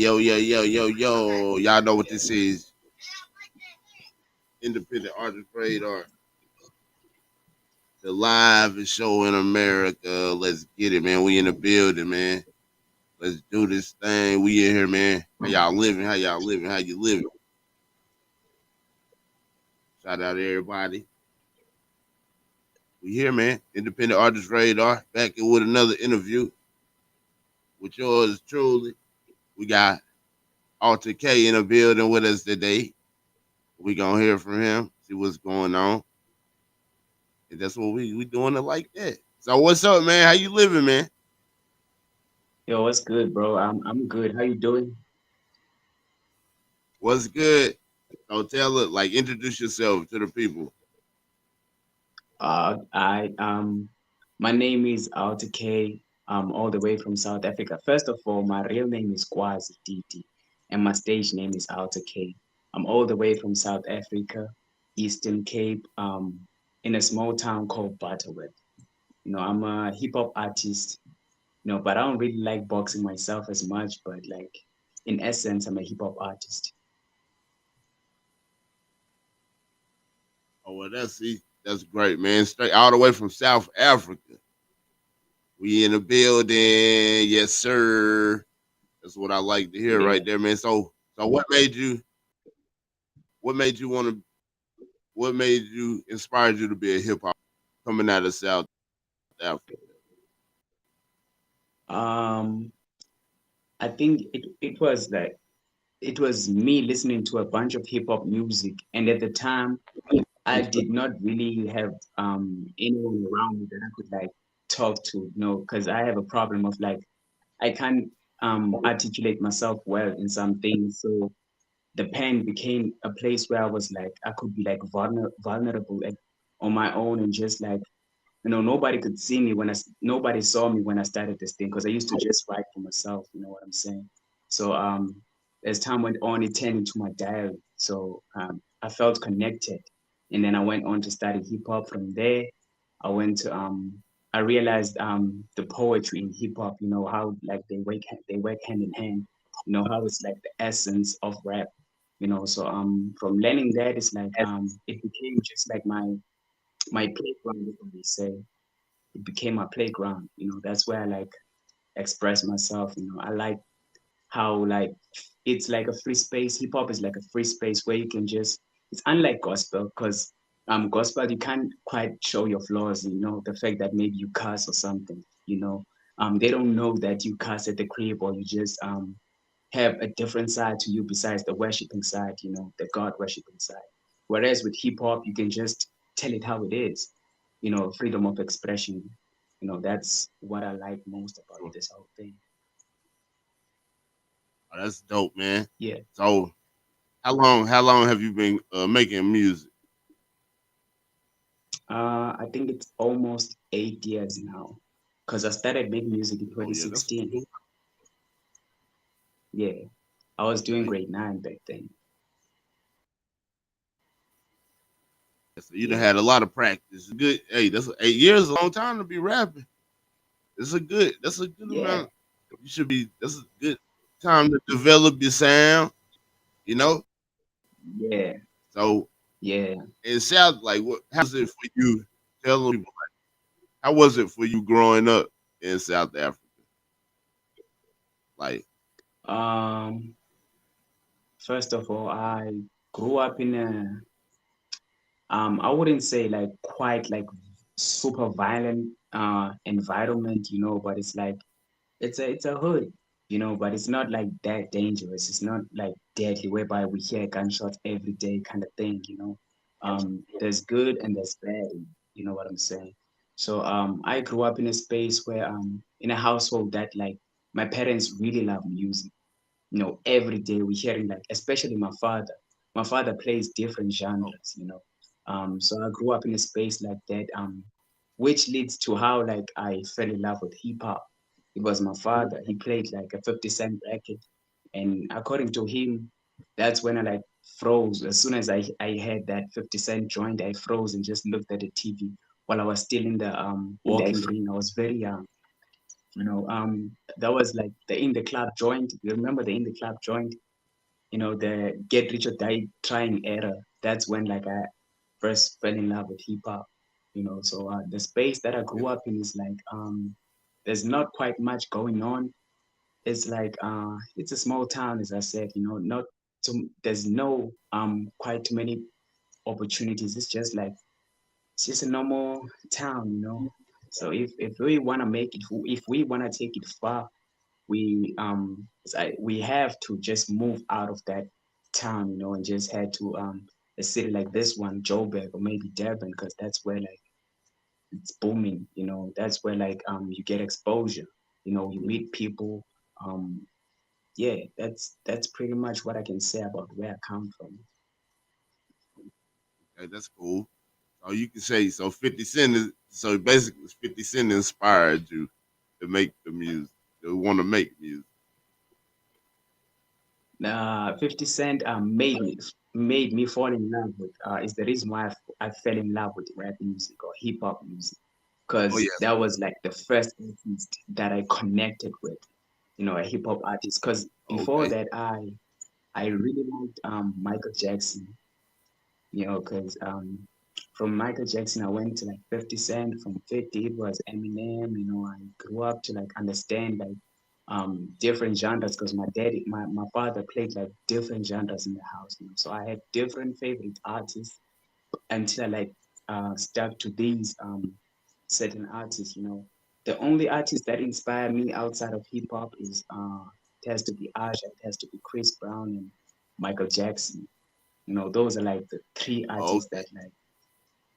yo, yo, yo, yo, yo. Y'all know what this is. Independent Artist Radar. The live show in America. Let's get it, man. We in the building, man. Let's do this thing. We in here, man. How y'all living? How y'all living? How you living? Shout out to everybody. We here, man. Independent Artist Radar. Back in with another interview with yours truly. We got Alter K in the building with us today. We gonna hear from him, see what's going on. And that's what we doing it like that. So what's up, man? How you living, man? Yo, what's good, bro? I'm good. How you doing? What's good? So tell it, like introduce yourself to the people. My name is Alta K. I'm all the way from South Africa. First of all, my real name is Kwazi Didi, and my stage name is Alta K. I'm all the way from South Africa, Eastern Cape, in a small town called Butterworth. I'm a hip hop artist, but I don't really like boxing myself as much. But like, in essence, I'm a hip hop artist. Oh well, that's great, man. Straight all the way from South Africa. We in the building, yes sir. That's what I like to hear Yeah. right there, man. So what made you want to what made you inspired you to be a hip hop coming out of South Africa? Um, I think it was me listening to a bunch of hip hop music, and at the time, I did not really have anyone around me that I could like talk to, because I have a problem of like I can't articulate myself well in some things. So the pen became a place where I was like I could be like vulnerable like on my own and just like nobody could see me nobody saw me when I started this thing because I used to just write for myself. You know what I'm saying? So as time went on, it turned into my diary. So I felt connected, and then I went on to study hip hop. From there, I went to I realized the poetry in hip hop. You know how like they work hand in hand. You know how it's like the essence of rap. So from learning that, it's like it became just like my playground, as they say. It became my playground. That's where I like express myself. I like how like it's like a free space. Hip hop is like a free space where you can just. It's unlike gospel because gospel you can't quite show your flaws. The fact that maybe you cuss or something. They don't know that you cuss at the crib or you just have a different side to you besides the worshiping side. The God worshiping side. Whereas with hip hop, you can just tell it how it is. Freedom of expression. That's what I like most about Oh, this whole thing. that's dope, man. Yeah. So how long have you been making music? I think it's almost 8 years now, because I started making music in Oh yeah, that's 2016. Yeah, I was doing okay. grade 9 back then. So you done Yeah, had a lot of practice. Good. Hey, that's 8 years, a long time to be rapping. That's a good yeah, amount. You should be. That's a good time to develop your sound. You know. yeah, So yeah. it sounds like what? How was it for you? Tell people how was it for you growing up in South Africa? Like, Um, First of all, I grew up in a I wouldn't say like quite like super violent environment, but it's like it's a hood, but it's not like that dangerous. It's not like deadly whereby we hear gunshots every day kind of thing. There's good and there's bad, you know what I'm saying? So I grew up in a space where in a household that like my parents really love music. Every day we're hearing like, especially my father. My father plays different genres. So I grew up in a space like that, which leads to how like I fell in love with hip hop. It was my father. He played like a 50 Cent record, and according to him, that's when I like froze. As soon as I heard that 50 Cent joined, I froze and just looked at the TV while I was still in the walking ring. I was very young. That was like the In the Club joint. You remember the In the Club joint? The Get Rich or Die Trying era. That's when like I first fell in love with hip hop. So the space that I Yeah. grew up in is like there's not quite much going on. It's like it's a small town, as I said. Not there's no quite too many opportunities. It's just a normal town. So if we want to make it, if we want to take it far, we have to just move out of that town, and just head to a city like this one, Joburg or maybe Durban, because that's where like it's booming. That's where like you get exposure. You meet people. Um, yeah, that's pretty much what I can say about where I come from. Okay, that's cool. So you can say so 50 Cent is so basically 50 Cent inspired you to make the music, to want to make music. 50 Cent made me fall in love with is the reason why I fell in love with rap music or hip hop music, Oh because yes. that was like the first artist that I connected with, a hip hop artist. Because before Okay. that, I really liked Michael Jackson, because from Michael Jackson I went to like 50 Cent. From 50 it was Eminem. I grew up to like understand like different genres, because my father played like different genres in the house. So I had different favorite artists until I like stuck to these certain artists. The only artist that inspire me outside of hip hop is it has to be Usher, it has to be Chris Brown and Michael Jackson. Those are like the three artists Okay. that like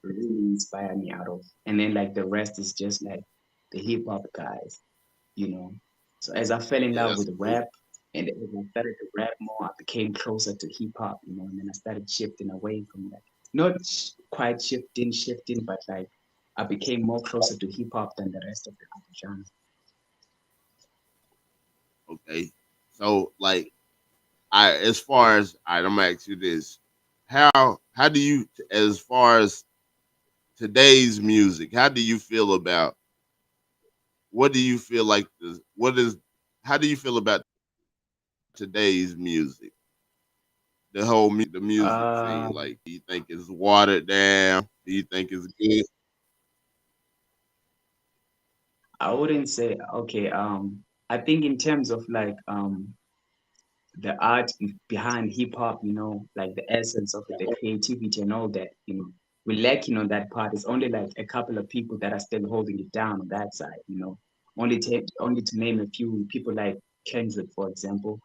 really inspire me out of. And then like the rest is just like the hip hop guys. So as I fell in Yeah, love that's with cool. rap, and as I started to rap more, I became closer to hip hop, and then I started shifting away from that. Not quite shifting, but like I became more closer to hip hop than the rest of the other genres. Okay. So like I as far as all right, I'm gonna ask you this. How do you as far as today's music, how do you feel about what do you feel like the what is how do you feel about today's music? The whole the music scene, Um, like do you think it's watered down? Do you think it's good? I wouldn't say okay. I think in terms of like the art behind hip hop, like the essence of it, the creativity and all that, we lacking on that part. It's only like a couple of people that are still holding it down on that side. Only to name a few people like Kendrick, for example.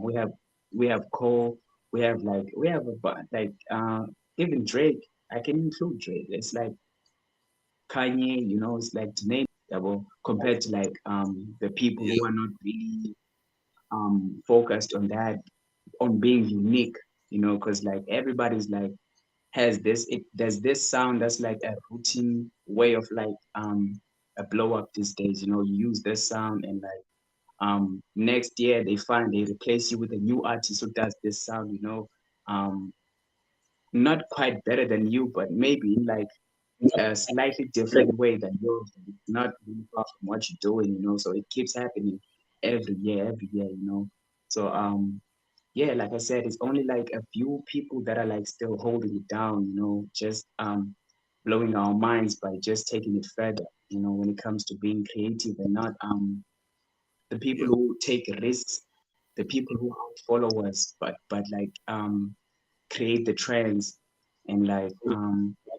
We have Cole, we have like even Drake. I can include Drake. It's like Kanye, it's like to name well, compared to like the people Yeah, who are not really focused on that, on being unique, because like everybody's like has there's this sound that's like a routine way of like a blow up these days. You use this sound and like next year they replace you with a new artist who does this sound, um not quite better than you, but maybe in like a slightly different way than yours. It's not really far from what you're doing. So it keeps happening every year. So yeah, like I said, it's only like a few people that are like still holding it down, just blowing our minds by just taking it further, when it comes to being creative, and not the people yeah. who take risks, the people who aren't followers, but like create the trends, and like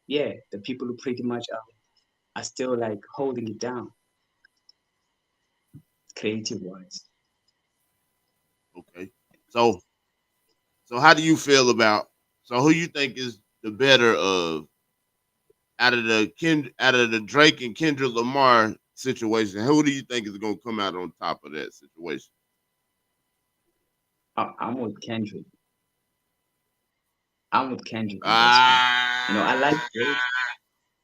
yeah, the people who pretty much are still like holding it down creative wise. Okay. So how do you feel about so who you think is the better of out of the Drake and Kendrick Lamar situation? Who do you think is gonna come out on top of that situation? I'm with Kendrick. I'm with Kendrick on this one. I like Ah, Drake.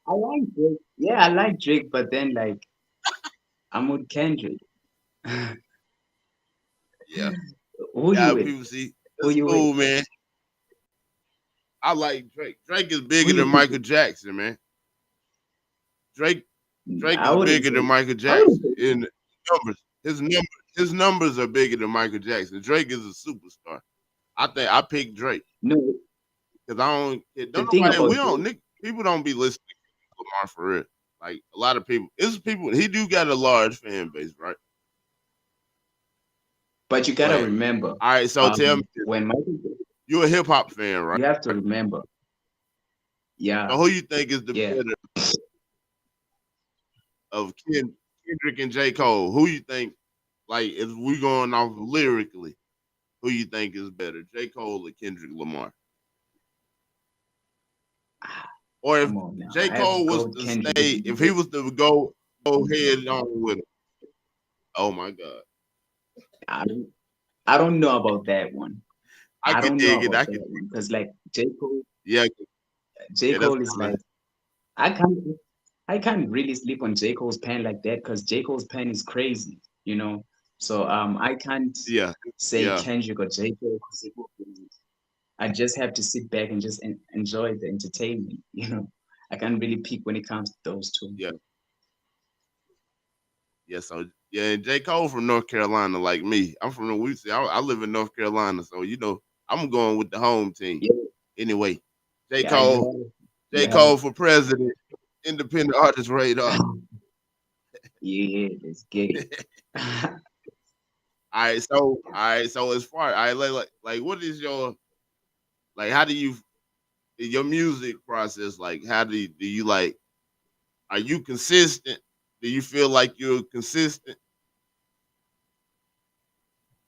I like Drake. Yeah, I like Drake, but then like I'm with Kendrick. yeah. Who you Yeah, with? people see Who that's you with? cool, man. I like Drake. Drake is Who bigger you than Michael picking? Jackson, man. Drake Drake I is wouldn't bigger than say. Michael I wouldn't Jackson. say. And numbers. His numbers are bigger than Michael Jackson. Drake is a superstar. I think I picked Drake No, because I don't. the Don't thing nobody. We about don't. Drake, Nick, people don't be listening to Lamar for real. Like a lot of people. It's people. He do got a large fan base, right? but you gotta But remember, all right. So tell me, when Michael, you're a hip hop fan, right? you have to remember, So yeah, who you think is the yeah. better of Kendrick and J Cole? Who you think? Like if we going off lyrically, who you think is better, J Cole or Kendrick Lamar? Ah, Or if come on now, J I have to Cole go was with to Kendrick. stay, if he was to go head on with it, oh my god, I don't, I don't know about that one. I I could don't know dig it. about I that could, one because like yeah, J yeah. That's Cole is kind like of I can't I can't really sleep on J Cole's pen like that because J Cole's pen is crazy, you know. So I can't yeah, say yeah. Kendrick or J Cole because I just have to sit back and just enjoy the entertainment, you know. I can't really pick when it comes to those two. Yeah, yeah. So yeah, and J Cole from North Carolina, like me. I'm from the we. I live in North Carolina, so I'm going with the home team. Yeah, Anyway, J yeah, you Cole, have you J have Cole for president, independent artist radar. yeah, let's get it. All right, so as far I like what is your like how do you your music process like how do you like are you consistent? Do you feel like you're consistent?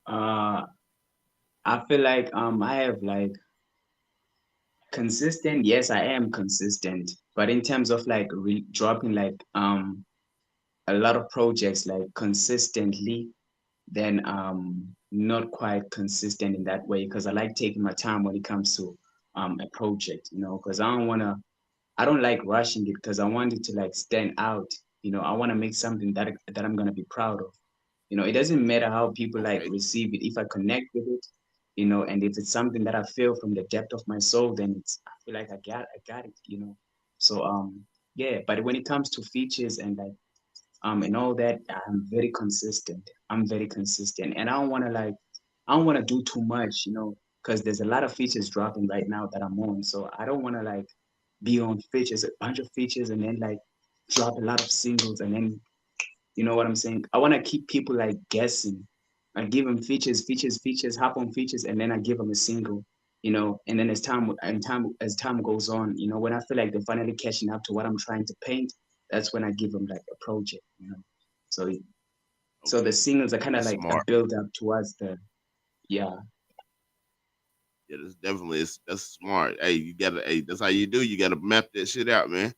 uh I feel like I have like consistent. Yes, I am consistent, but in terms of like dropping like a lot of projects like consistently, then not quite consistent in that way because I like taking my time when it comes to a project, you know, because I don't like rushing it because I want it to like stand out. You know, I want to make something that I'm gonna be proud of. You know, it doesn't matter how people like Okay, receive it. If I connect with it, you know, and if it's something that I feel from the depth of my soul, then I feel like I got it, you know. So yeah, but when it comes to features and like and all that, I'm very consistent. I'm very consistent, and I don't want to do too much, you know, because there's a lot of features dropping right now that I'm on. So I don't want to like be on features, a bunch of features, and then like drop a lot of singles, and then you know what I'm saying. I want to keep people like guessing. I give them features, hop on features, and then I give them a single, you know. And then as time goes on, you know, when I feel like they're finally catching up to what I'm trying to paint, that's when I give them like a project, you know. So the okay, singles are kind of that's like a smart. build up towards the yeah Yeah, that's smart. Hey, you gotta hey, that's how you do. You gotta map that shit out, man.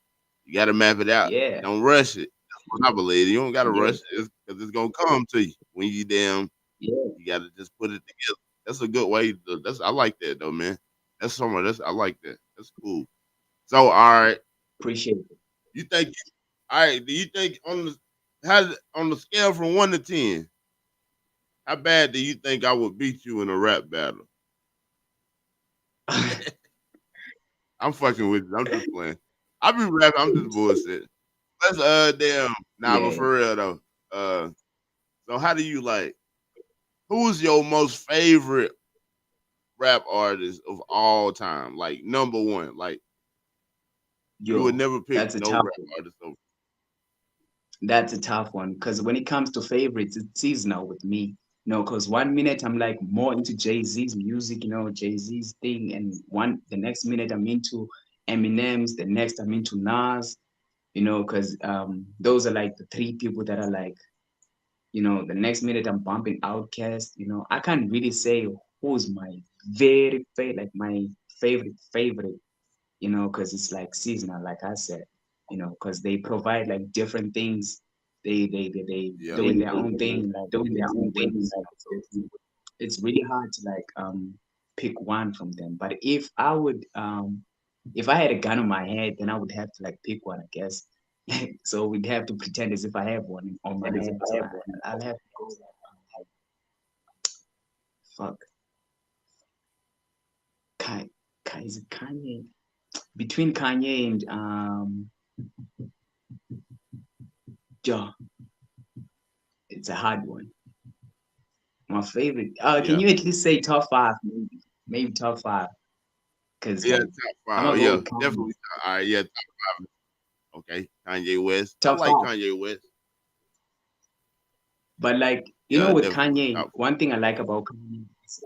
You gotta map it out. yeah Don't rush it. That's what I believe. You don't gotta yeah rush it because it's gonna come to you when you damn. yeah. You gotta just put it together. That's a good way. That's I like that though, man. That's somewhere. That's I like that. That's cool. So all right, Appreciate it. you think? All right, do you think on the scale from 1 to 10, how bad do you think I would beat you in a rap battle? I'm fucking with you. I'm just playing. I be rapping. I'm just bullshit. Let's damn. Nah, but Yeah. for real though. Uh, so how do you like? Who's your most favorite rap artist of all time? Like number one. Like you would Yo, never pick that's a no tough rap one. artist over. That's a tough one because when it comes to favorites, it's seasonal with me. You know, because 1 minute I'm like more into Jay Z's music, you know, Jay Z's thing, and the next minute I'm into Eminem's, the next I'm into Nas, you know, because those are like the three people that are like, you know, the next minute I'm bumping Outkast, you know, I can't really say who's my very favorite, like my favorite, you know, because it's like seasonal, like I said, you know, because they provide like different things. They Yeah. doing their own thing, like doing their different own thing. ways, you know. So it's really hard to like pick one from them. But if I had a gun on my head, then I would have to like pick one, I guess. So we'd have to pretend as if I have one on my And as if head. I So have one. I'll have to go like fuck. Is it Kanye? Between Kanye and yeah, it's a hard one. My favorite. Can Yeah. you at least say top five? Maybe top five. Cause Yeah, like top I'm five. gonna go Yeah, with Kanye. definitely. All right, yeah, okay. Kanye West. I Top like five. Kanye West. But like Yeah, with definitely Kanye, top. one thing I like about Kanye is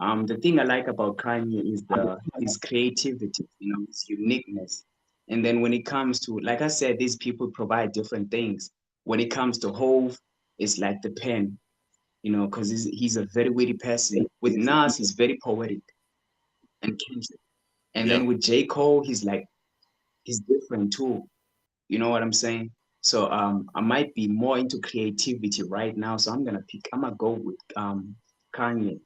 the thing I like about Kanye is the his creativity, his uniqueness. And then when it comes to, like I said, these people provide different things. When it comes to Hove, it's like the pen, because he's a very witty person. With Nas, he's very poetic and Kendrick. And Yeah, then with J. Cole, he's different too. You know what I'm saying? So I might be more into creativity right now. So I'm gonna go with Kanye.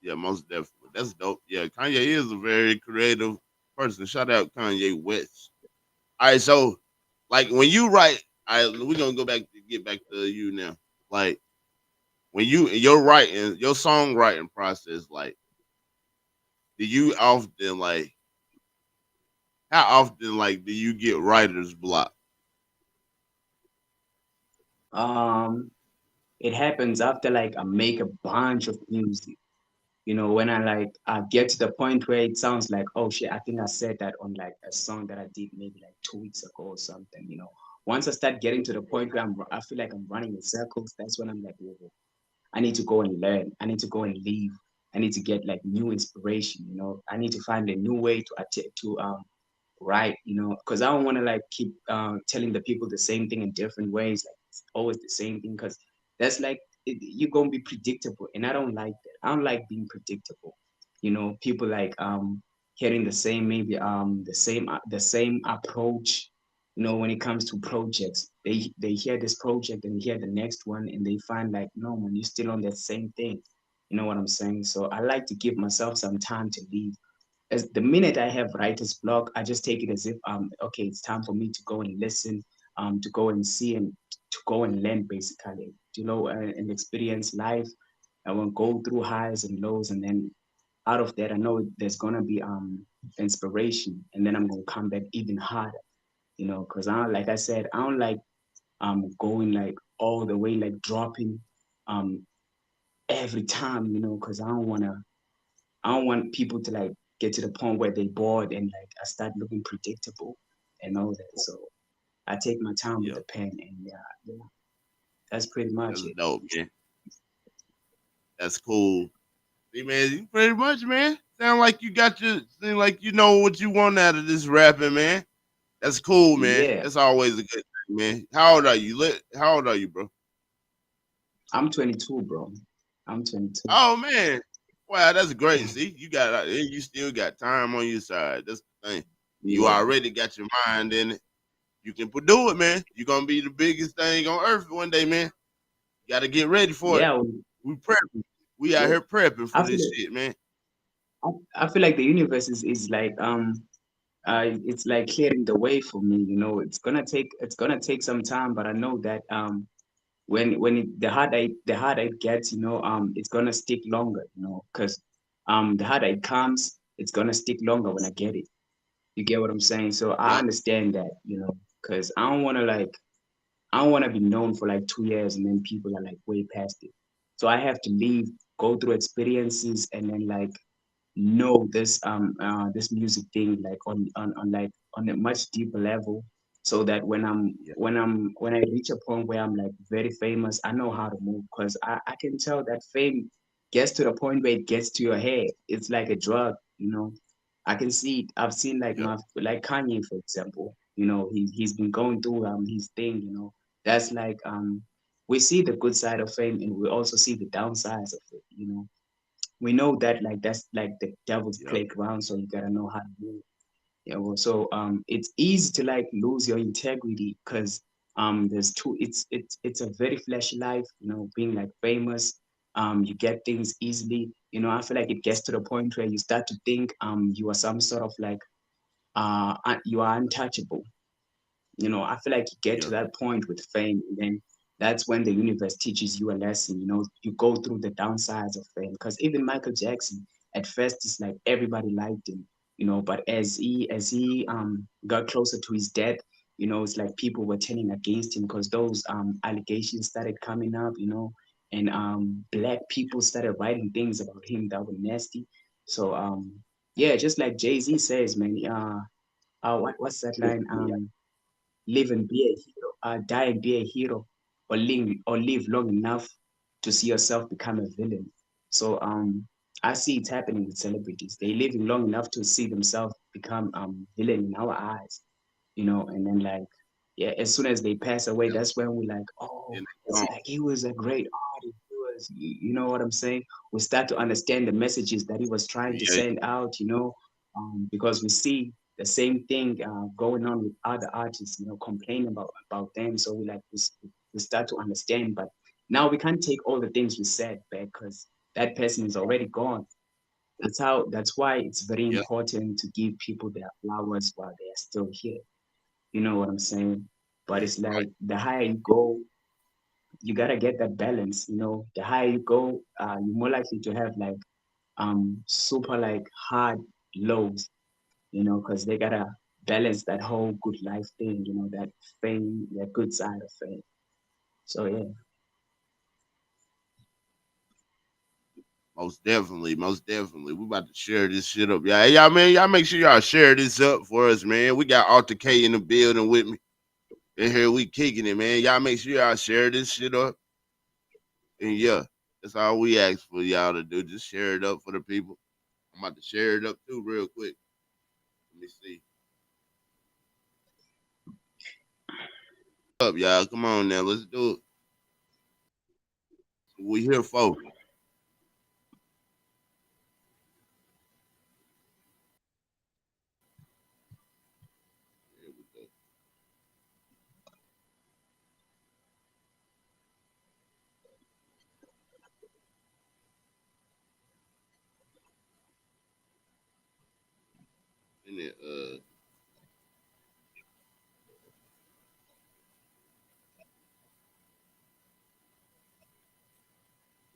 yeah, most definitely. That's dope. Yeah, Kanye is a very creative person. Shout out Kanye West. All right, so like when you write, we're gonna go back to get back to you now. Like when your writing, your songwriting process, like do you often like how often like do you get writer's block? Um, it happens after like I make a bunch of music. When I get to the point where it sounds like, oh shit, I think I said that on like a song that I did maybe like 2 weeks ago or something. Once I start getting to the point where I feel like I'm running in circles, that's when I'm like, whoa, whoa, I need to go and learn. I need to go and leave. I need to get like new inspiration. I need to find a new way to write. Because I don't want to like keep telling the people the same thing in different ways. Like it's always the same thing because that's like you're gonna be predictable, and I don't like that. I don't like being predictable. People like hearing the same maybe the same approach. When it comes to projects, they hear this project and hear the next one, and they find like, no man, you're still on that same thing. You know what I'm saying? So I like to give myself some time to leave. As the minute I have writer's block, I just take it as if okay, it's time for me to go and listen, to go and see and to go and learn basically, and experience life. I will go through highs and lows, and then out of that, I know there's gonna be inspiration, and then I'm gonna come back even harder, because like I said, I don't like going like all the way like dropping um every time, because I don't want people to like get to the point where they bored and like I start looking predictable and all that. So I take my time with Yeah, the pen, and yeah, that's pretty much that's it. dope, man. That's cool. See, man, you pretty much, man. Seem like you know what you want out of this rapping, man. That's cool, man. Yeah, That's always a good thing, man. How old are you? How old are you, bro? I'm 22, bro. I'm 22. Oh man, wow, that's great. See, you still got time on your side. That's the thing. You Yeah, already got your mind in it. You can do it, man. You're gonna be the biggest thing on earth one day, man. You gotta get ready for it. yeah, We prepping. We out yeah. here prepping for I feel this like, shit, man. I feel like the universe is like it's like clearing the way for me. It's gonna take some time, but I know that the harder it gets, it's gonna stick longer, because the harder it comes, it's gonna stick longer when I get it. You get what I'm saying? So I Yep. understand that, because I don't want to be known for like 2 years and then people are like way past it. So I have to leave, go through experiences, and then like know this music thing like on like on a much deeper level, so that Yeah. when I reach a point where I'm like very famous, I know how to move, because I can tell that fame gets to the point where it gets to your head. It's like a drug. I can see it. I've seen like Yep. like Kanye, for example. He's been going through his thing. That's like we see the good side of fame, and we also see the downsides of it. We know that like that's like the devil's Yep. playground, so you gotta know how to move. So it's easy to like lose your integrity, because there's two. It's a very flashy life. Being like famous, you get things easily. I feel like it gets to the point where you start to think you are some sort of like you are untouchable. I feel like you get to Yep. that point with fame, and then that's when the universe teaches you a lesson. You go through the downsides of fame, because even Michael Jackson, at first, it's like everybody liked him, but as he got closer to his death, It's like people were turning against him because those allegations started coming up, and black people started writing things about him that were nasty. So yeah, just like Jay-Z says, man, what's that line? Live and be a hero, die and be a hero, or live long enough to see yourself become a villain. So I see it happening with celebrities. They living long enough to see themselves become villain in our eyes, and then like yeah, as soon as they pass away, Yeah. that's when we like, oh, And it's like he was a great artist. He was, you know what I'm saying? We start to understand the messages that he was trying to yeah, send out, because we see the same thing going on with other artists, complaining about them. So we start to understand, but now we can't take all the things we said back because that person is already gone. That's why it's very yeah, important to give people their flowers while they are still here. You know what I'm saying? But yeah, it's right. like the higher you go, you gotta get that balance. The higher you go, you're more likely to have like super like hard lows. Because they gotta balance that whole good life thing. That fame, that good side of fame. So yeah. Most definitely, most definitely. We about to share this shit up. Yeah, hey, y'all, man, y'all make sure y'all share this up for us, man. We got Alter K in the building with me. In here, we kicking it, man. Y'all make sure y'all share this shit up. And yeah, that's all we ask for y'all to do. Just share it up for the people. I'm about to share it up too, real quick. Let me see. Up, y'all. Come on now, let's do it. We here for. Here we go. And then,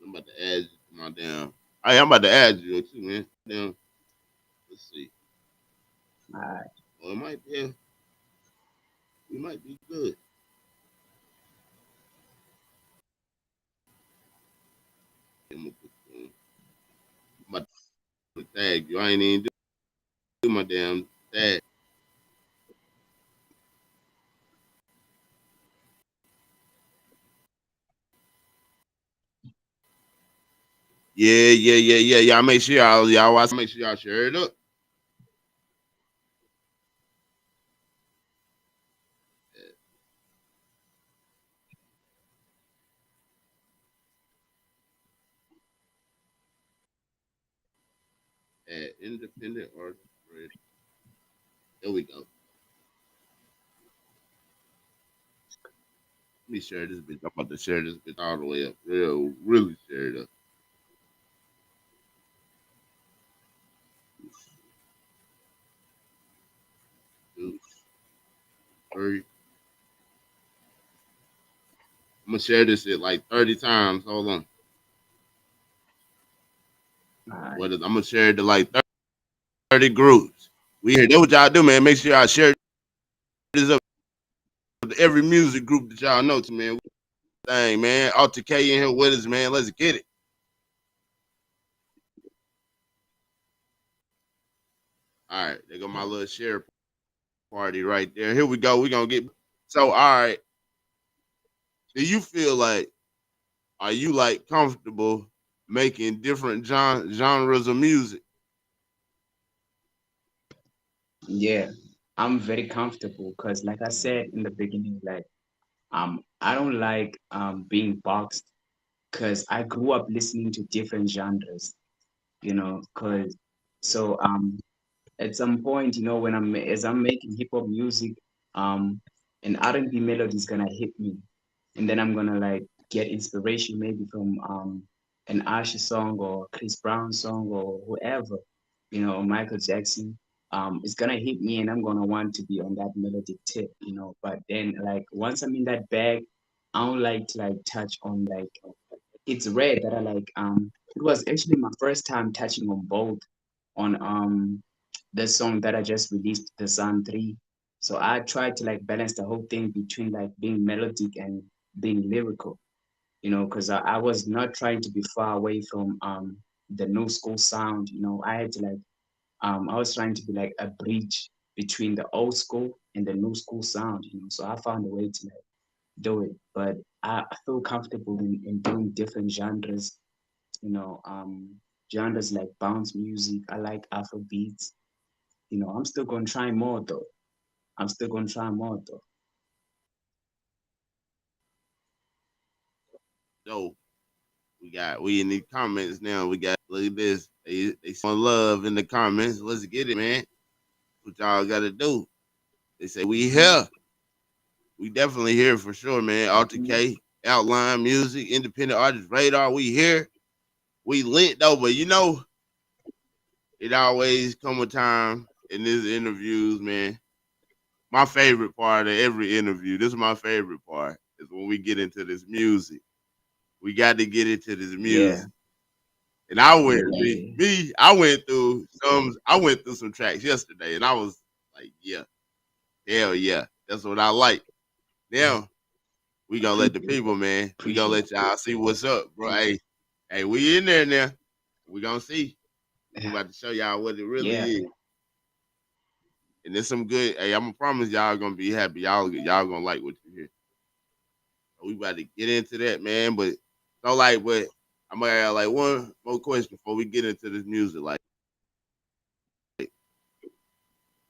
I'm about to add you to my damn. Hey, I'm about to add you too, man. Damn. Let's see. Uh, Well, it might be. We might be good. I'm about to tag you. I ain't even do my damn tag. Yeah, yeah, yeah, yeah. Y'all make sure y'all watch. Make sure y'all share it up. At independent artist. There we go. Let me share this bitch. I'm about to share this bitch all the way up. Really share it up. Two, three. I'm gonna share this shit like 30 times. Hold on. uh, I'm gonna share it to like 30 groups. We here. That's what y'all do, man. Make sure y'all share this up to every music group that y'all know to, man. Dang, man. Alter K in here with us, man. Let's get it. All right. There go my little share party right there. Here we go. We gonna get so all right. Do you feel like are you like comfortable making different genres of music? yeah, I'm very comfortable because, like I said in the beginning, like I don't like being boxed because I grew up listening to different genres, because so at some point, when as I'm making hip hop music, um, an R&B melody is gonna hit me, and then I'm gonna like get inspiration maybe from an Usher song or Chris Brown song or whoever, Michael Jackson. It's gonna hit me, and I'm gonna want to be on that melodic tip, But then, like once I'm in that bag, I don't like to like touch on like it's rare that I like it was actually my first time touching on both on the song that I just released, The Sun 3. So I tried to like balance the whole thing between like being melodic and being lyrical, because I was not trying to be far away from the new school sound. I had to like I was trying to be like a bridge between the old school and the new school sound. So I found a way to like do it, but I feel comfortable in doing different genres, genres like bounce music. I like Afro beats. I'm still gonna try more though. I'm still gonna try more though. So we in the comments now. We got look at this. They say love in the comments. Let's get it, man. What y'all gotta do. They say we here. We definitely here for sure, man. Alter Mhm. K, Outline Music, Independent Artist Radar. We here. We lit though, but it always come a time in these interviews, man. My favorite part of every interview, this is my favorite part, is when we get into this music. We got to get into this Yeah, music. And I went yeah, I went through some tracks yesterday and I was like, yeah, hell yeah. That's what I like. Now we gonna let the appreciate people, that. man. We gonna Appreciate let y'all see what's up, bro. Hey, we in there now. We gonna see. We that. about to show y'all what it really Yeah, is. And there's some good. Hey, I'm gonna promise y'all gonna be happy. Y'all gonna like what you hear. So we about to get into that, man. But but I'm gonna have like one more question before we get into this music. Like,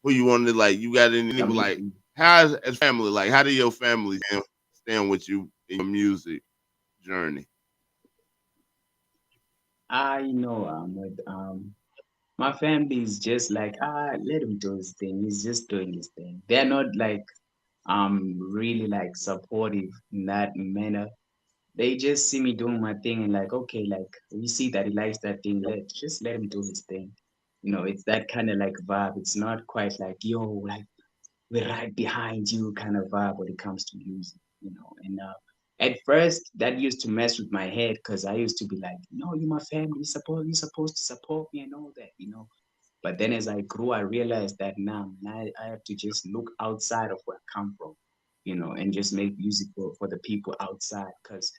who you wanted? Like, you got any I'm people like? listening. How as family? Like, how do your family stand with you in your music journey? I know with my family is just like let him do his thing. He's just doing his thing. They're not like really like supportive in that manner. They just see me doing my thing and like, okay, like we see that he likes that thing. Let him do his thing. It's that kind of like vibe. It's not quite like, yo, like we're right behind you kind of vibe when it comes to music. And at first that used to mess with my head because I used to be like, no, you're my family, you're supposed to support me and all that. But then as I grew, I realized that now I have to just look outside of where I come from, and just make music for the people outside. Because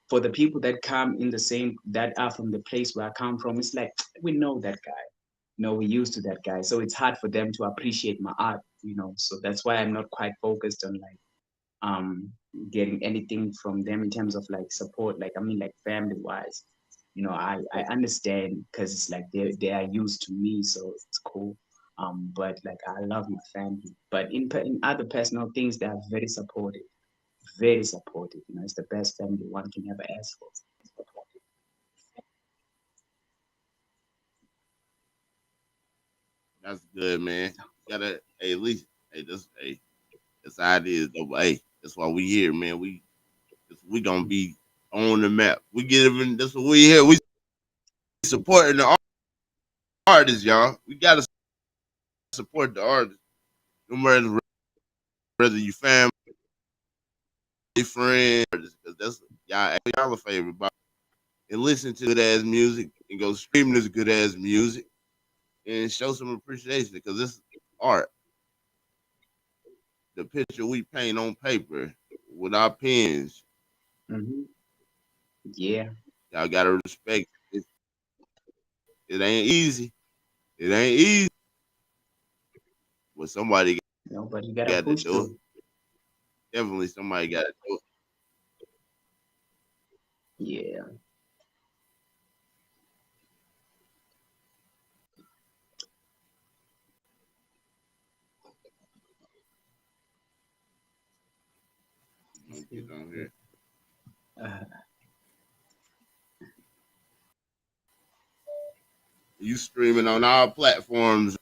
for the people that come in the same, that are from the place where I come from, it's like, we know that guy. We're used to that guy. So it's hard for them to appreciate my art. So that's why I'm not quite focused on like um getting anything from them in terms of like support, like I mean like family wise. I understand because it's like they are used to me, so it's cool. But like I love my family, but in other personal things they are very supportive, very supportive. It's the best family one can ever ask for. That's good, man. Gotta hey, at least this idea though. But hey, that's why we here, man. We gonna be on the map. We get even. That's what we here. We supporting the artists, y'all. We gotta support the artists, no matter whether you family, friends, because that's y'all a favorite. And listen to good ass music and go stream this good ass music and show some appreciation because this art, the picture we paint on paper with our pens, Hmm. Yeah, y'all gotta respect it. It ain't easy. It ain't easy, but somebody but you gotta got to push do it. through. Definitely somebody got to do it. Yeah. I'm gonna get on here. Uh, You streaming on our platforms.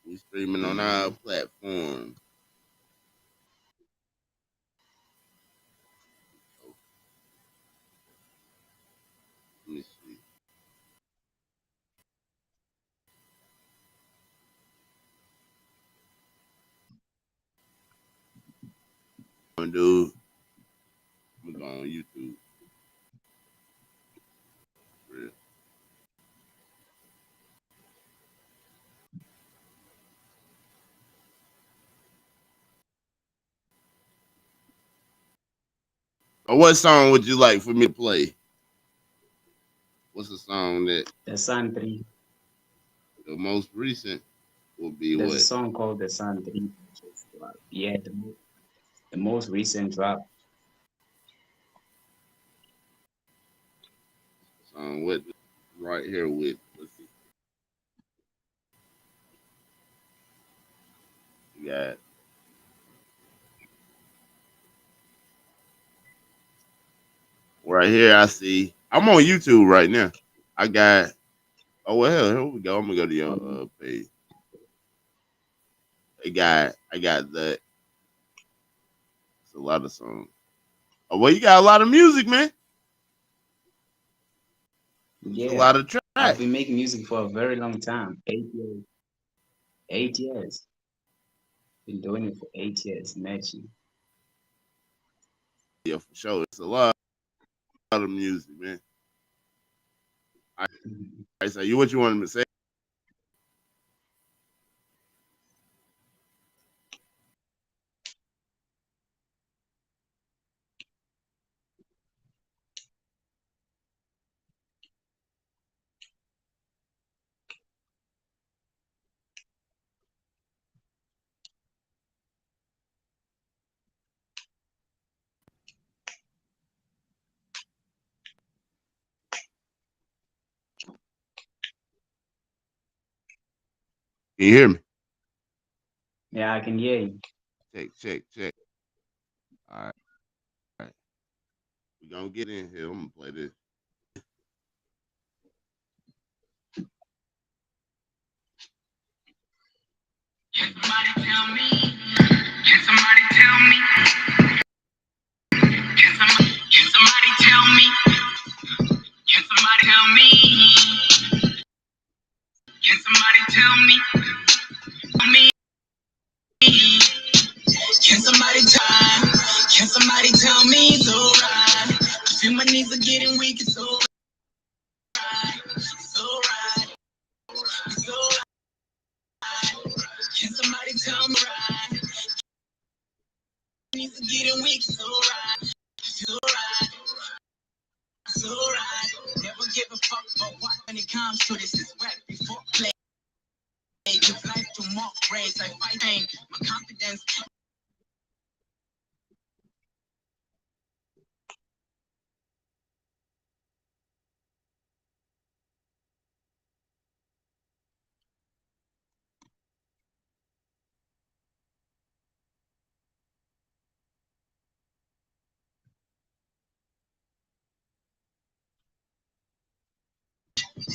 We streaming on our yeah. platforms. Let me see. Dude, I'm gonna go on YouTube. For real. Or what song would you like for me to play? What's the song that The Sun 3. the most recent will be There's a what? song called The Sun 3. Just dropped. Yeah, the most recent drop. Song with right here with let's see. We got right here I see I'm on YouTube right now. I got oh well hell, here we go. I'm gonna go to your Um, page. I got the it's a lot of songs. Oh well you got a lot of music, man. It's a yeah, lot of I've tracks. been making music for a very long time. 8 years. 8 years. Been doing it for 8 years. Imagine. Yeah, for sure. It's lot of music, man. I say you what you wanted me to say. Can you hear me? Yeah, I can hear you. Check. All right, all right. We gonna get in here. I'm gonna play this. Can somebody tell me? Can somebody tell me? Can somebody tell me? Can somebody tell me? Can somebody tell me? Me? Can somebody tell? Can somebody tell me it's alright? I feel my knees are getting weak. It's alright. It's alright. It's alright. Can somebody tell me right? Knees are getting weak. It's alright. It's alright. It's alright. Never give a fuck about what when it comes to this is wet before play. Give life to more grace. I fight pain. My confidence.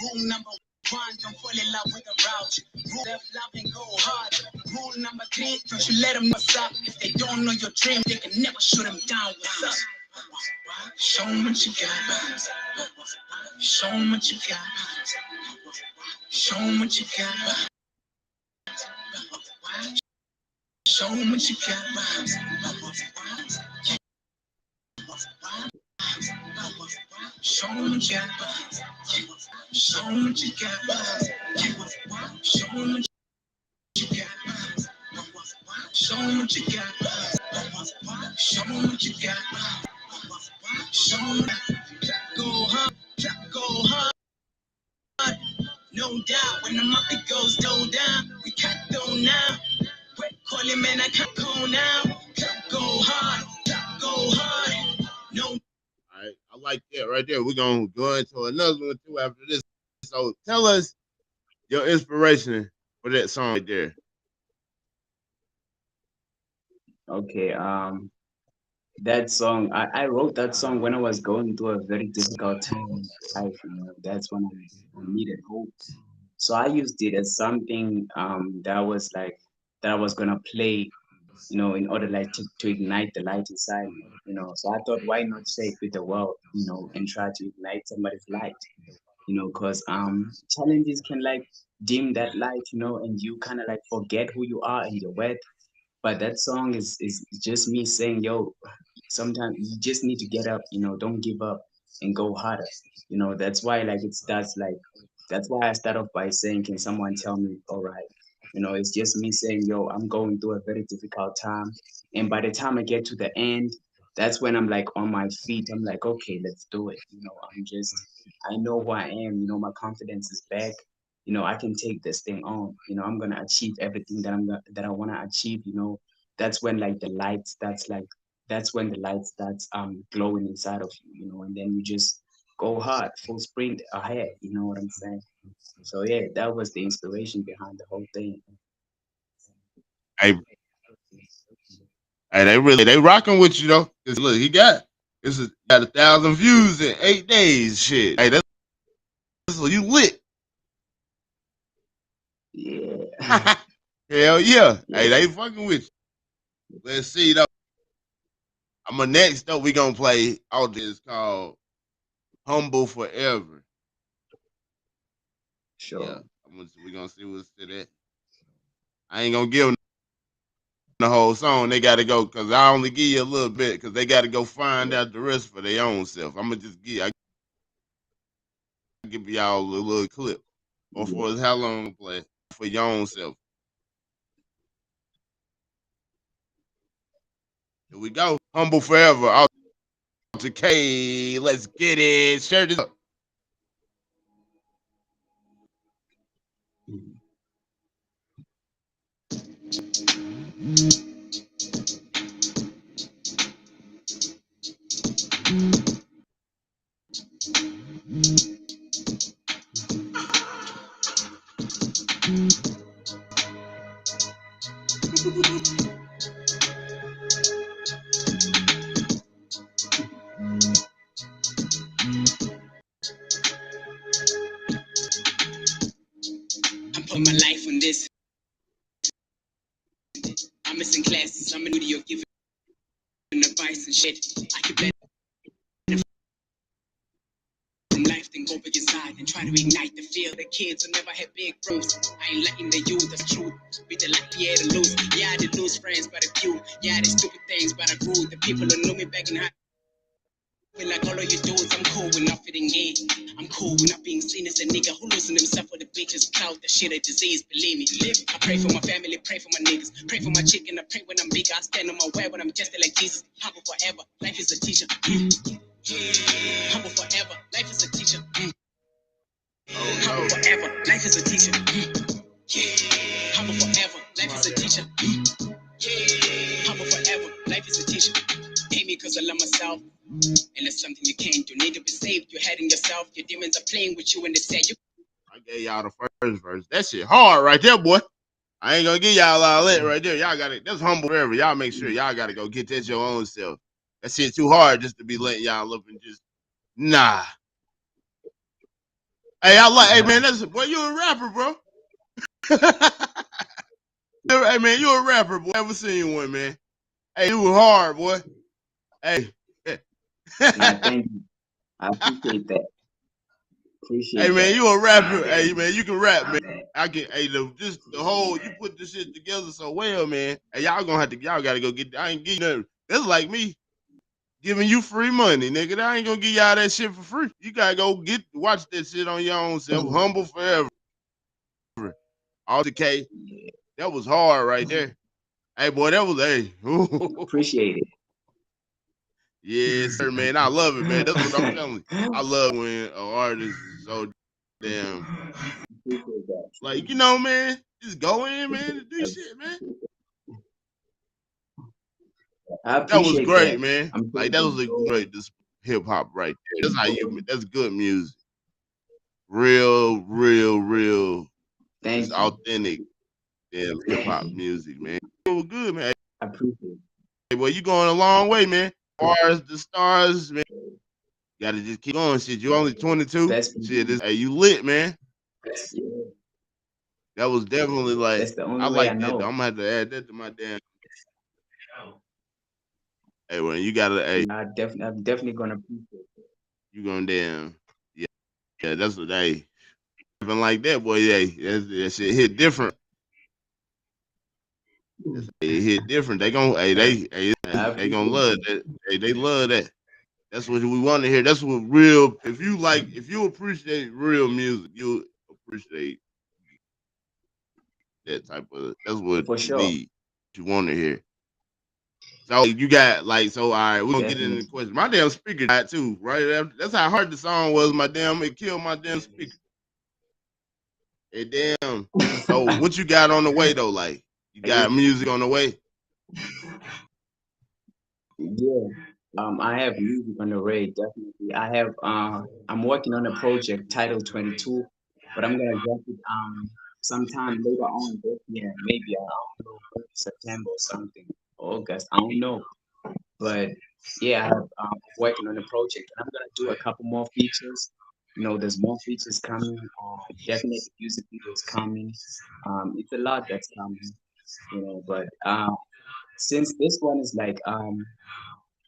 Rule number one, don't fall in love with a route. Rule love and go hard. Rule number three, don't you let them know what's up. If they don't know your dream, they can never shoot them down. What's up? Show them what you got. Show them what you got. Show them what you got. Show them what you got. Show them what you got. Show them what you got. Show them what you got. Show them what you got. Show them what you got. Show them go hard. Go hard. No doubt. When the market goes down, we cut go now. Call him man, I can't go now. Go hard. Go hard. No. All right, I like that right there. We're gonna go into another one too after this. So tell us your inspiration for that song right there. Okay. That song, I wrote that song when I was going through a very difficult time in life. That's when I needed hope. So I used it as something that was like that I was gonna play, in order like to ignite the light inside me. So I thought, why not share it with the world, and try to ignite somebody's light, because challenges can like dim that light, and you kind of like forget who you are and your worth. But that song is just me saying, yo, sometimes you just need to get up, don't give up and go harder. That's why like it starts like that's why I start off by saying, can someone tell me, all right? It's just me saying, yo, I'm going through a very difficult time. And by the time I get to the end, that's when I'm like on my feet. I'm like, okay, let's do it. I know who I am. My confidence is back. I can take this thing on. I'm gonna achieve everything that I wanna achieve. That's when like that's when the light starts glowing inside of you. And then you just go hard, full sprint ahead. You know what I'm saying? So yeah, that was the inspiration behind the whole thing. Hey, hey, they rocking with you though. 'Cause look, got 1,000 views in 8 days. Shit. Hey, that's what you lit. Yeah. Hell yeah. Hey, Yeah. they fucking with you. Let's see though. Next up we gonna play out this called Humble Forever. Yeah. Sure. We gonna see what's to that. I ain't gonna give them the whole song. They gotta go because I only give you a little bit because they gotta go find out the rest for their own self. I'm gonna just give y'all a little clip. Or Yeah. for how long to play for your own self. Here we go. Humble Forever. Out to K. Let's get it. Share this up. Mhm. I'm putting my life on this. I'm missing classes. I'm in video giving advice and shit. I can better from life than go back inside and try to ignite the feel. The kids who never had big rooms. I ain't letting the youth of truth be the lucky yeah to lose. Yeah, I did lose friends, but a few. Yeah, I did stupid things, but I grew. The people who knew me back in high feel like all of you dudes, I'm cool with not fitting in. I'm cool with not being seen as a nigga who losing himself for the bitches clout. That shit a disease, believe me. I pray for my family, pray for my niggas, pray for my chicken. I pray when I'm bigger. I stand on my way when I'm just like Jesus. Humble forever, life is a teacher. Humble forever, life is a teacher. Oh Humble no. forever, life is a teacher. Humble forever, life is a teacher. Humble forever, life is a teacher. Hate me cause I love myself. And it's something you can't do. Need to be saved. You're hating yourself. Your demons are playing with you and they say you. I gave y'all the first verse. That shit hard right there, boy. I ain't gonna give y'all all that right there. Y'all got it. That's Humble Forever. Y'all make sure y'all gotta go get that your own self. That shit too hard just to be letting y'all up and just nah. Hey, hey man, that's boy, you a rapper, bro. Hey man, you a rapper, boy. Never seen one, man. Hey, you were hard, boy. Hey. Nah, thank you. I appreciate that. Hey Appreciate man, that. you a rapper. Hey man, you can rap, man. I can. Hey, just the whole you put this shit together so well, man. Hey, y'all gotta go get. I ain't give you nothing. That's like me giving you free money, nigga. I ain't gonna give y'all that shit for free. You gotta go watch that shit on your own self. Humble Forever. All the K. Yeah. That was hard right there. Hey boy, that was hey. Appreciate it. Yes, sir, man. I love it, man. That's what I'm telling you. I love when an artist is so damn Appreciate that. like, man, just go in, man, and do shit, man. I That was appreciate great, that. man. I'm Like so that was a great this hip hop right there. That's good music. Real, real, real, just thank you. authentic damn hip hop music, man. It was good, man. I appreciate it. Hey, well, you going a long way, man. As far as the stars, man, you gotta just keep going. Shit, you only 22. Best Shit, hey, you lit, man. yeah, That was definitely like that's the I only way I like that though. know. I'm gonna have to add that to my damn. Hey, well, you gotta, hey, I'm definitely gonna appreciate it. you gonna damn, yeah, yeah. That's what they even like that, boy. Yeah, that shit hit different. It hit different. They gonna, I they gonna appreciate love that. that. Hey, they love that. That's what we want to hear. That's what real. If you appreciate real music, you appreciate that type of. That's what For you sure. need. You want to hear. So you got like so. All right, we're gonna get into Definitely. the question. My damn speaker died too, right? That's how hard the song was. It killed my damn speaker. And damn. So what you got on the way though? Like you I guess, got music on the way? yeah. I have music on the way, definitely. I'm working on a project titled 22, but I'm gonna drop it sometime later on this year, maybe I don't know, September or something, August, I don't know. But yeah, I'm working on a project, and I'm gonna do a couple more features. You know, there's more features coming. Definitely music videos coming. It's a lot that's coming. You know, but since this one is like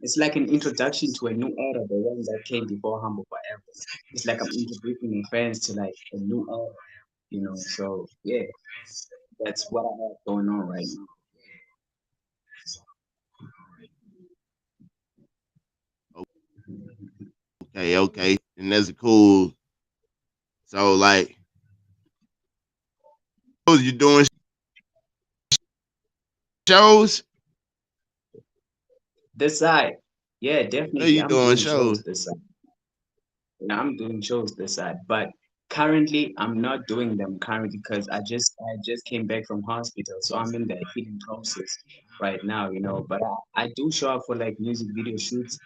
it's like an introduction to a new era, the one that came before Humble Forever. It's like I'm introducing my fans to like a new era. You know, so yeah, that's what I have going on right now. Okay, okay, and that's cool. So like, you doing shows? This side, yeah, I know definitely, you I'm doing doing shows shows. this side. I'm doing shows this side, but currently I'm not doing them currently because I just came back from hospital, so I'm in the healing process right now, you know. But I do show up for like music video shoots.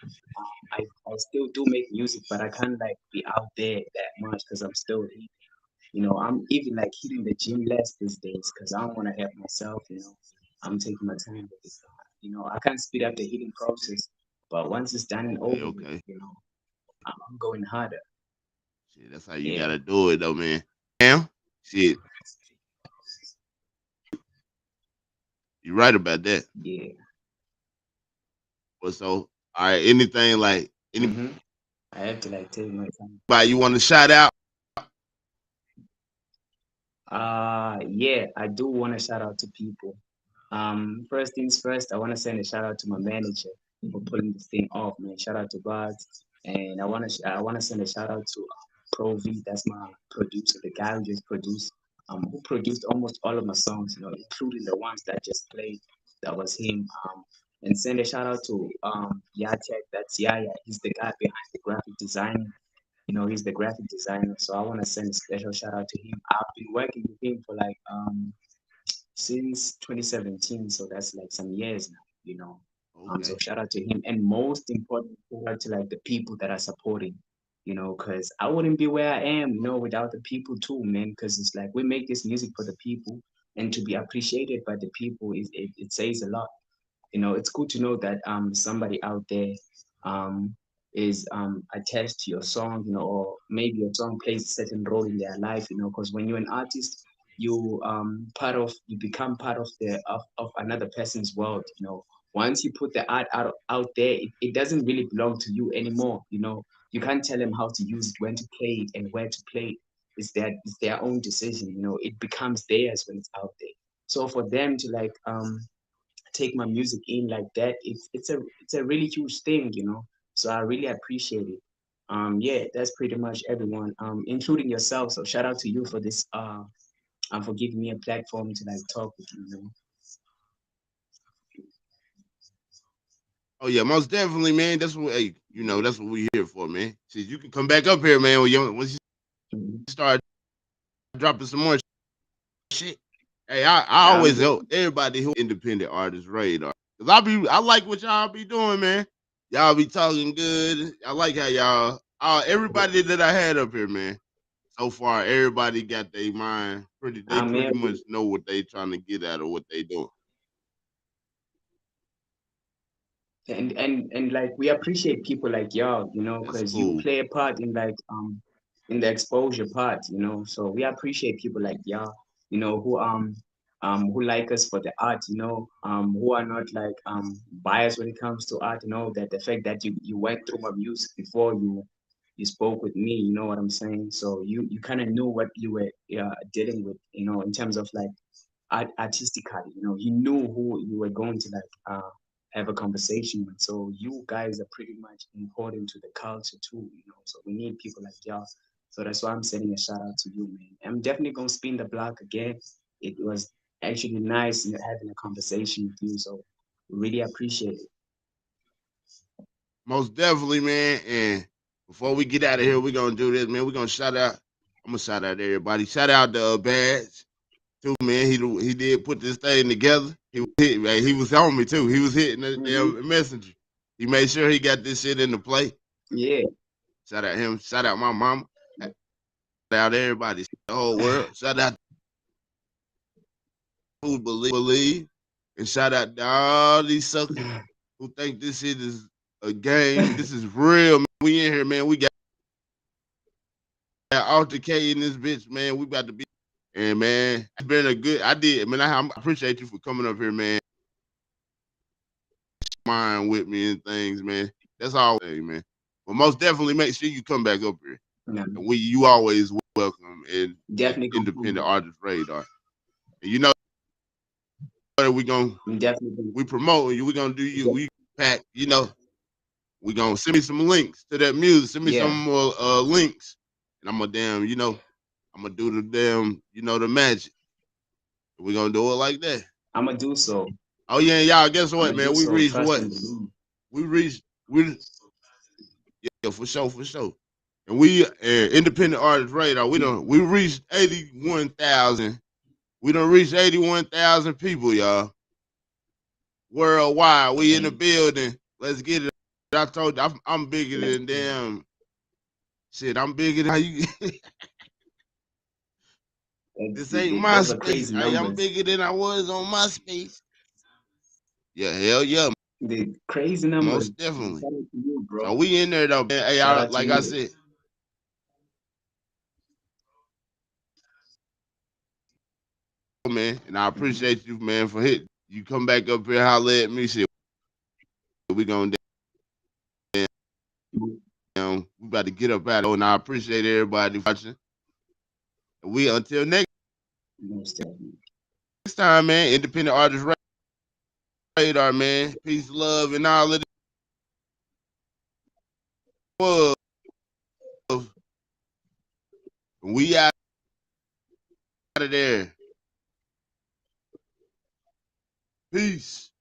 I still do make music, but I can't like be out there that much because I'm still healing. You know, I'm even like hitting the gym less these days because I don't want to help myself. You know, I'm taking my time with it. You know, I can't speed up the healing process, but once it's done and Okay, over with, okay. you know, I'm going harder. Shit, that's how you Yeah. gotta do it though, man. Damn, shit, you right about that. Yeah. But so, all right, anything like anybody Mm-hmm. I have to like take my time. you want to shout out? Yeah, I do want to shout out to people. First things first, I want to send a shout out to my manager for pulling this thing off, man. Shout out to Buds, and I want to send a shout out to Pro V. That's my producer, the guy who just produced, who produced almost all of my songs, you know, including the ones that just played. That was him. And send a shout out to Yatek. That's Yaya. He's the guy behind the graphic design. You know, he's the graphic designer, so I want to send a special shout out to him. I've been working with him for like since 2017, so that's like some years now, you know. So Okay, shout out to him, and most important, shout out to like the people that are supporting, you know, because I wouldn't be where I am, you know, without the people too, man. Because it's like we make this music for the people, and to be appreciated by the people it says a lot. You know, it's good to know that somebody out there um is attached to your song, you know, or maybe your song plays a certain role in their life, you know, because when you're an artist, you become part of of another person's world, you know. Once you put the art out there, it doesn't really belong to you anymore, you know. You can't tell them how to use it, when to play it, and where to play it. It's their own decision, you know. It becomes theirs when it's out there. So for them to like take my music in like that, it's a really huge thing, you know. So I really appreciate it. Yeah, that's pretty much everyone, including yourself. So shout out to you for this, for giving me a platform to like talk with you, you know. oh yeah, most definitely, man. That's what hey, that's what we here for, man. See, you can come back up here, man. Once you Mhm. start dropping some more shit. Hey, I Yeah, always help everybody who independent artist radar. Cause I like what y'all be doing, man. Y'all be talking good. I like how y'all everybody that I had up here, man. So far, everybody got their mind they I'm pretty here. much know what they trying to get out of what they doing. And like we appreciate people like y'all, you know, That's because you cool. play a part in like in the exposure part, you know. So we appreciate people like y'all, you know, who like us for the art, you know, who are not like biased when it comes to art, you know, that the fact that you went through my music before you spoke with me, you know what I'm saying? So you kind of knew what you were dealing with, you know, in terms of like artistically, you know, he knew who you were going to like have a conversation with. So you guys are pretty much important to the culture too, you know. So we need people like y'all. So that's why I'm sending a shout out to you, man. I'm definitely gonna spin the block again. It was actually nice, you know, having a conversation with you. So Really appreciate it. Most definitely, man. And before we get out of here, we're gonna do this, man. We're gonna shout out. I'm gonna shout out everybody. Shout out to Badge too, man. He did put this thing together. He was hit, man. He was on me too. He was hitting the damn messenger. He made sure he got this shit into play. Yeah. Shout out him. Shout out my mama. Shout out everybody. The whole world. Shout out who believe. And shout out to all these suckers who think this shit is a game. This is real. Man. We in here, man. We got altercating this bitch, man. We about to be. And man, it's been a good. I did, man. I appreciate you for coming up here, man. Mind with me and things, man. That's all, man. But most definitely, make sure you come back up here. Yeah. And you always welcome in Definitely Independent Artist Radar. And you know that we promote you. We gonna do you. We pack. You know, we gonna send me some links to that music. Send me some more links, and I'm gonna do the damn, the magic. We gonna do it like that. I'm gonna do so. Oh yeah, y'all. Guess what, man? We reached what? Yeah, for sure. And we Independent Artist Radar. We reached 81,000. We done reached 81,000 people, y'all. Worldwide, we in the building. Let's get it. I told you, I'm bigger than damn shit. I'm bigger than how you. This ain't my space. I'm bigger than I was on MySpace. Yeah, hell yeah. The crazy numbers. Most definitely. You, bro. So we in there though, man. Hey, like I said. Man, and I appreciate you, man, for hitting. You come back up here, holler at me, shit. We gonna we about to get up out of it, and I appreciate everybody watching. And we until next time, man. Independent Artist Radar, man. Peace, love, and all of it. We out of there. Peace.